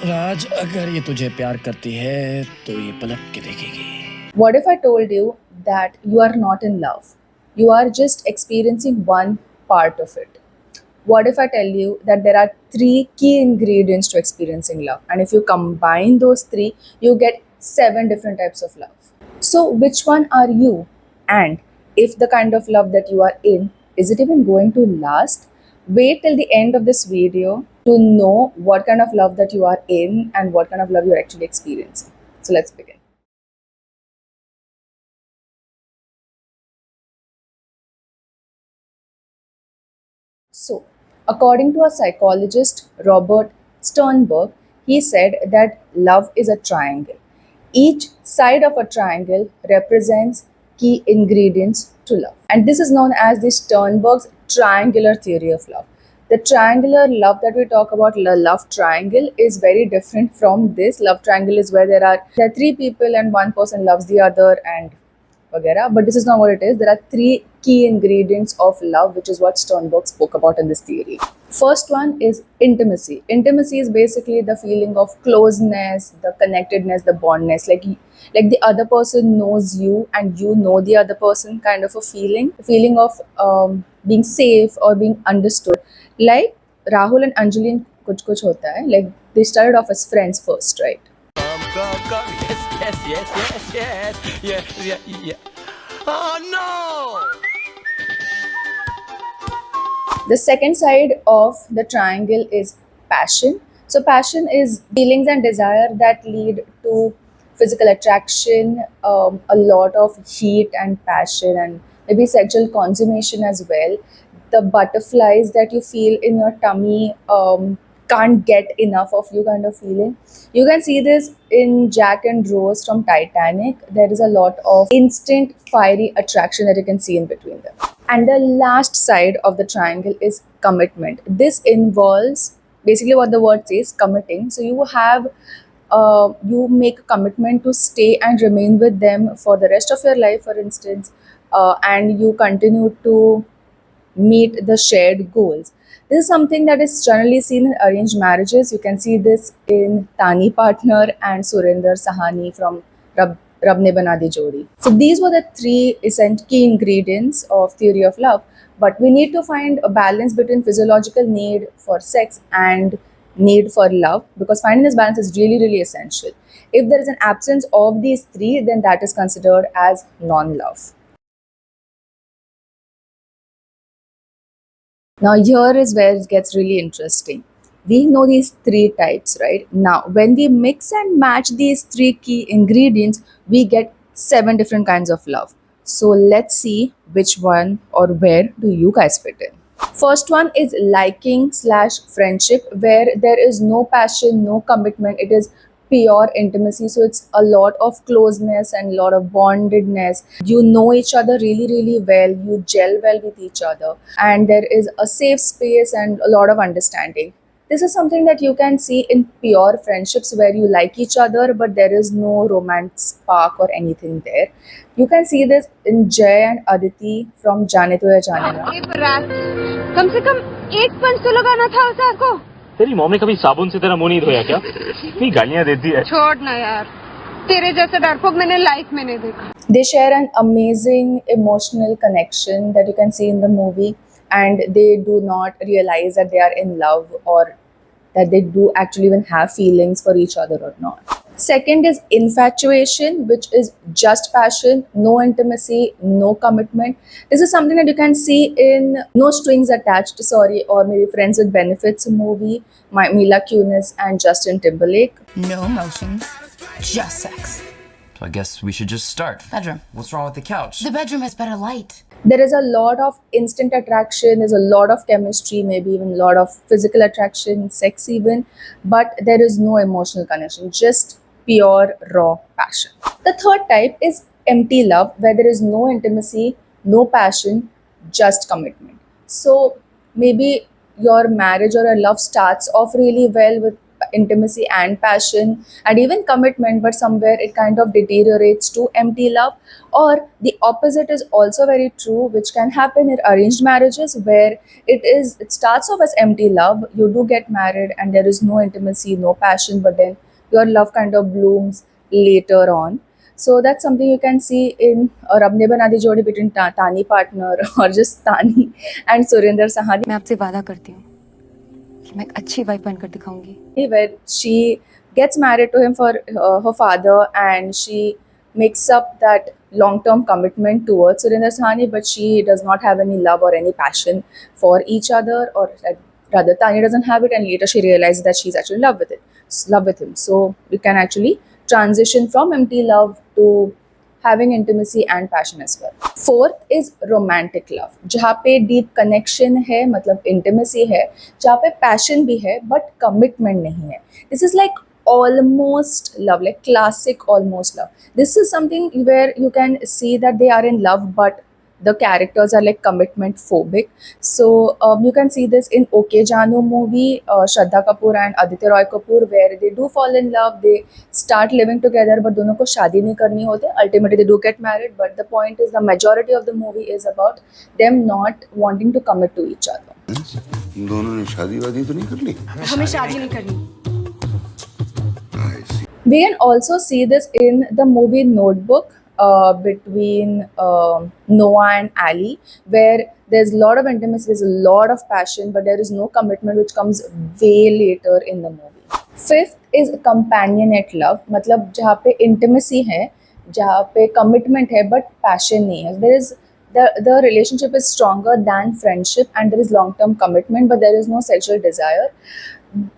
राज, अगर ये तुझे प्यार करती है तो ये पलट के देखेगी। What if I told you that you are not in love? You are just experiencing one part of it. What if I tell you that there are three key ingredients to experiencing love? And if you combine those three, you get seven different types of love. So, which one are you? And if the kind of love that you are in, is it even going to last? Wait till the end of this video to know what kind of love that you are in and what kind of love you're actually experiencing. So, let's begin. So, according to a psychologist, Robert Sternberg, he said that love is a triangle. Each side of a triangle represents key ingredients to love. And this is known as the Sternberg's triangular theory of love. The triangular love that we talk about, the love triangle, is very different from this. Love triangle is where there are three people and one person loves the other and वगैरह. But this is not what it is. There are three key ingredients of love, which is what Sternberg spoke about in this theory. First one is intimacy. Intimacy is basically the feeling of closeness, the connectedness, the bondness, like the other person knows you and you know the other person, kind of a feeling of being safe or being understood. Like Rahul and Anjali in Kuch Kuch Hota Hai, like they started off as friends first, right? Come. Yes. Oh no! The second side of the triangle is passion. So, passion is feelings and desire that lead to physical attraction, a lot of heat and passion, and maybe sexual consummation as well. The butterflies that you feel in your tummy, can't get enough of you, kind of feeling. You can see this in Jack and Rose from Titanic. There is a lot of instant fiery attraction that you can see in between them. And the last side of the triangle is commitment. This involves basically what the word says, committing. So you make a commitment to stay and remain with them for the rest of your life, for instance, and you continue to meet the shared goals. This is something that is generally seen in arranged marriages. You can see this in Tani Partner and Surinder Sahani from Rab Ne Bana Di Jodi. So these were the three essential key ingredients of theory of love. But we need to find a balance between physiological need for sex and need for love, because finding this balance is really, really essential. If there is an absence of these three, then that is considered as non-love. Now, here is where it gets really interesting. We know these three types, right? Now, when we mix and match these three key ingredients, we get seven different kinds of love. So, let's see which one or where do you guys fit in. First one is liking slash friendship, where there is no passion, no commitment. It is pure intimacy. So it's a lot of closeness and a lot of bondedness. You know each other really, really well. You gel well with each other. And there is a safe space and a lot of understanding. This is something that you can see in pure friendships where you like each other, but there is no romance spark or anything there. You can see this in Jay and Aditi from Jaane To Ya Jaane Na. ये बरात कम से कम एक पंच तो लगाना था उसे आपको। तेरी मम्मी कभी साबुन से तेरा मुंह नहीं धोया क्या? इतनी गालियां देती है। छोड़ ना यार, तेरे जैसा डरपोक मैंने लाइफ में नहीं देखा। They share an amazing emotional connection that you can see in the movie, and they do not realize that they are in love or that they do actually even have feelings for each other or not. Second is infatuation, which is just passion, no intimacy, no commitment. This is something that you can see in No Strings Attached, sorry, or maybe Friends with Benefits movie, Mila Kunis and Justin Timberlake. No emotions, just sex. So I guess we should just start. Bedroom. What's wrong with the couch? The bedroom has better light. There is a lot of instant attraction, there's a lot of chemistry, maybe even a lot of physical attraction, sex even, but there is no emotional connection, just pure raw passion. The third type is empty love, where there is no intimacy, no passion, just commitment. So maybe your marriage or your love starts off really well with intimacy and passion and even commitment, but somewhere it kind of deteriorates to empty love. Or the opposite is also very true, which can happen in arranged marriages, where it starts off as empty love. You do get married and there is no intimacy, no passion, but then your love kind of blooms later on. So that's something you can see in Rab Ne Bana Di Jodi between Tani partner or just Tani and Surinder Sahani, मैं आपसे वादा करती हूँ कि मैं एक अच्छी wife बनकर दिखाऊंगी. where she gets married to him for her father, and she makes up that long-term commitment towards Surinder Sahani, but she does not have any love or any passion for each other, or rather Tani doesn't have it, and later she realizes that she's actually in love with him. So you can actually transition from empty love to having intimacy and passion as well. Fourth is romantic love, जहाँ पे deep connection है, मतलब intimacy है, जहाँ पे passion भी है but commitment नहीं है. This is like almost love, like classic almost love. This is something where you can see that they are in love but the characters are like commitment phobic. So you can see this in OK Janu movie, Shraddha Kapoor and Aditya Roy Kapoor, where they do fall in love, they start living together, but दोनों को शादी नहीं करनी होती. Ultimately they do get married, but the point is the majority of the movie is about them not wanting to commit to each other. दोनों ने शादी वादी तो नहीं कर ली? हमें शादी नहीं करनी. We can also see this in the movie Notebook, between Noah and Ali, where there's a lot of intimacy, there's a lot of passion, but there is no commitment, which comes way later in the movie. Fifth is companionate love, मतलब जहाँ पे intimacy है, जहाँ पे commitment है, but passion नहीं है. There is the relationship is stronger than friendship, and there is long-term commitment, but there is no sexual desire.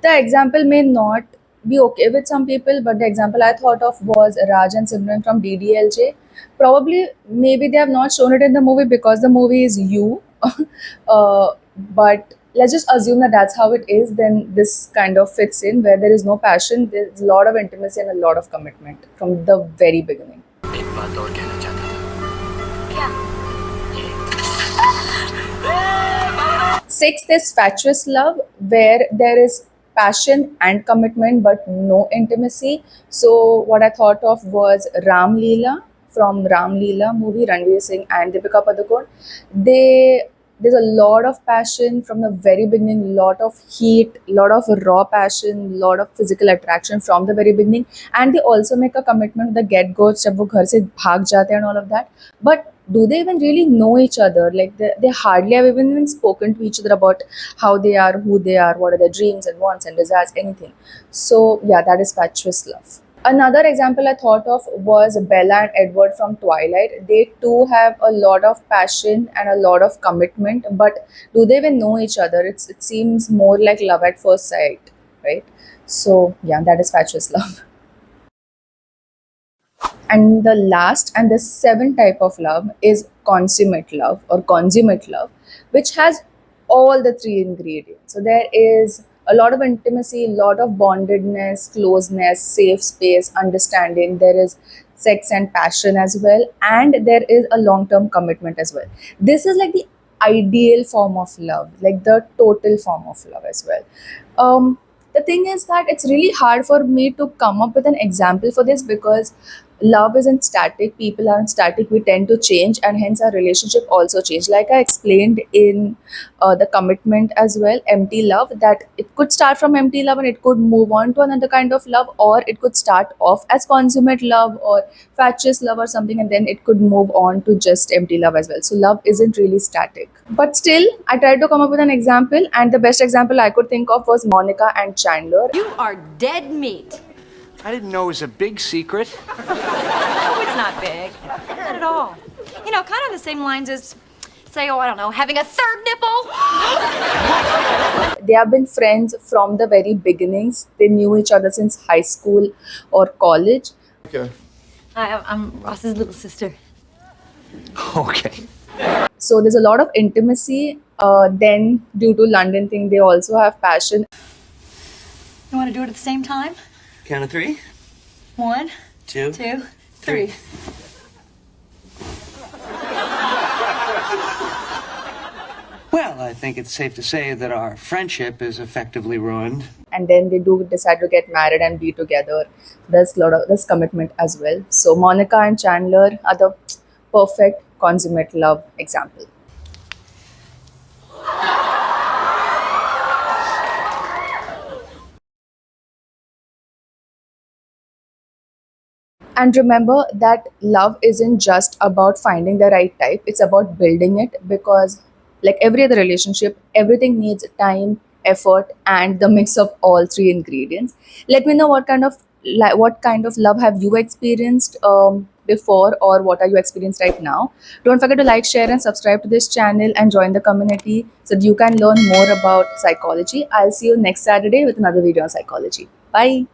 The example may not be okay with some people, but the example I thought of was Raj and Simran from DDLJ. Probably, maybe they have not shown it in the movie because the movie is You, but let's just assume that that's how it is. Then this kind of fits in, where there is no passion, there's a lot of intimacy and a lot of commitment from the very beginning. एक बात और कहना चाहता था. Sixth is fatuous love, where there is passion and commitment but no intimacy. So what I thought of was Ram Leela from Ram Leela movie, Ranveer Singh and Deepika Padukone. There's a lot of passion from the very beginning, lot of heat, lot of raw passion, lot of physical attraction from the very beginning, and they also make a commitment with the get-go जब वो घर से भाग जाते हैं and all of that. But do they even really know each other? Like they hardly have even spoken to each other about how they are, who they are, what are their dreams and wants and desires, anything. So yeah, that is fatuous love. Another example I thought of was Bella and Edward from Twilight. They too have a lot of passion and a lot of commitment, but do they even know each other? It seems more like love at first sight, right? So yeah, that is fatuous love. And the last and the seventh type of love is consummate love or consummate love, which has all the three ingredients. So there is a lot of intimacy, a lot of bondedness, closeness, safe space, understanding. There is sex and passion as well, and there is a long-term commitment as well. This is like the ideal form of love, like the total form of love as well. The thing is that it's really hard for me to come up with an example for this, because love isn't static, people aren't static, we tend to change, and hence our relationship also change. Like I explained in the commitment as well, empty love, that it could start from empty love and it could move on to another kind of love, or it could start off as consummate love or fatuous love or something, and then it could move on to just empty love as well. So love isn't really static. But still, I tried to come up with an example, and the best example I could think of was Monica and Chandler. You are dead meat. I didn't know it was a big secret. Oh, it's not big. Not at all. You know, kind of the same lines as, say, I don't know, having a third nipple. They have been friends from the very beginnings. They knew each other since high school or college. Okay. Hi, I'm Ross's little sister. Okay. So there's a lot of intimacy. Then, due to London thing, they also have passion. You want to do it at the same time? Count of three. 1, 2, 2, 3. Well, I think it's safe to say that our friendship is effectively ruined. And then they do decide to get married and be together. There's commitment as well. So Monica and Chandler are the perfect consummate love example. And remember that love isn't just about finding the right type, it's about building it, because, like every other relationship, everything needs time, effort, and the mix of all three ingredients. Let me know what kind of love have you experienced before, or what are you experiencing right now. Don't forget to like, share, and subscribe to this channel and join the community so that you can learn more about psychology. I'll see you next Saturday with another video on psychology. Bye.